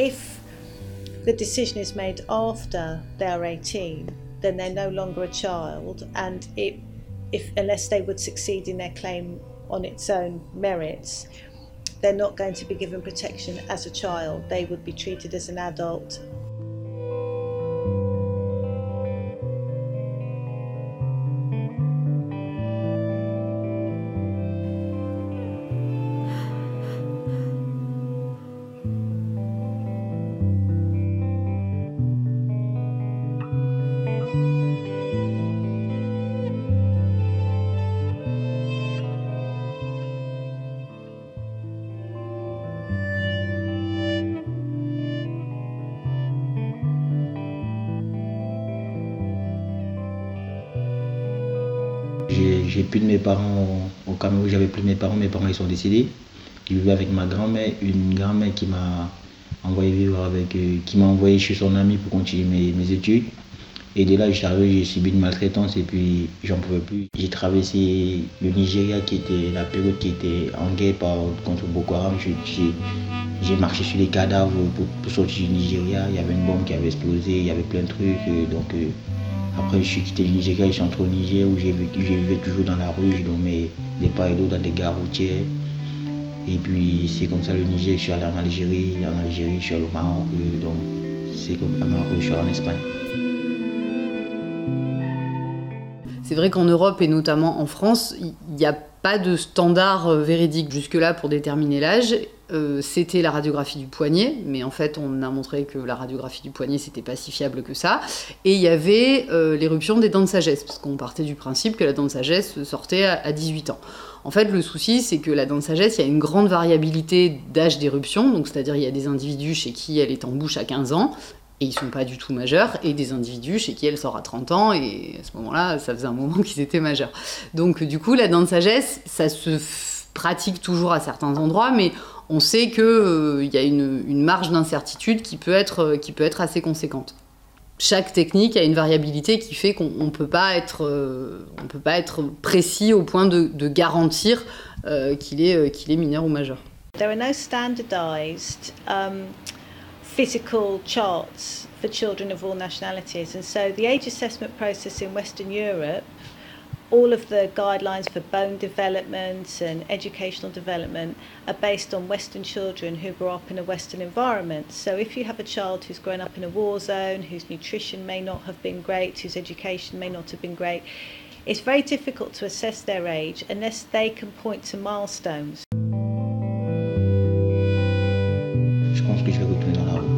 If the decision is made after they're 18, then they're no longer a child, and unless they would succeed in their claim on its own merits, they're not going to be given protection as a child. They would be treated as an adult. J'ai plus de mes parents au Cameroun, j'avais plus de mes parents ils sont décédés. Je vivais avec ma grand-mère, une grand-mère qui m'a envoyé vivre qui m'a envoyé chez son ami pour continuer mes études. Et de là, je suis arrivé, j'ai subi une maltraitance et puis j'en pouvais plus. J'ai traversé le Nigeria, qui était la période qui était en guerre contre Boko Haram. J'ai marché sur les cadavres pour sortir du Nigeria. Il y avait une bombe qui avait explosé, il y avait plein de trucs. Après, je suis quitté le Nigeria, je suis entré au Niger où j'ai vécu toujours dans la rue, je dormais des part et d'autre dans des gares routières. Et puis c'est comme ça le Niger, je suis allé en Algérie, je suis allé au Maroc, donc c'est comme ça, Maroc, je suis allé en Espagne. C'est vrai qu'en Europe et notamment en France, il n'y a pas de standard véridique jusque-là pour déterminer l'âge. C'était la radiographie du poignet, mais en fait on a montré que la radiographie du poignet c'était pas si fiable que ça. Et il y avait l'éruption des dents de sagesse, parce qu'on partait du principe que la dent de sagesse sortait à 18 ans. En fait, le souci, c'est que la dent de sagesse, il y a une grande variabilité d'âge d'éruption, donc c'est-à-dire il y a des individus chez qui elle est en bouche à 15 ans, et ils sont pas du tout majeurs, et des individus chez qui elle sort à 30 ans, et à ce moment-là, ça faisait un moment qu'ils étaient majeurs. Donc du coup, la dent de sagesse, ça se pratique toujours à certains endroits, mais on sait qu'il y a une marge d'incertitude qui peut être assez conséquente. Chaque technique a une variabilité qui fait qu'on ne peut pas être précis au point de garantir qu'il est mineur ou majeur. There are no standardized physical charts for children of all nationalities, and so the age assessment process in Western Europe, all of the guidelines for bone development and educational development are based on Western children who grew up in a Western environment. So if you have a child who's grown up in a war zone, whose nutrition may not have been great, whose education may not have been great, it's very difficult to assess their age unless they can point to milestones. Je pense que je vais retourner dans la rue.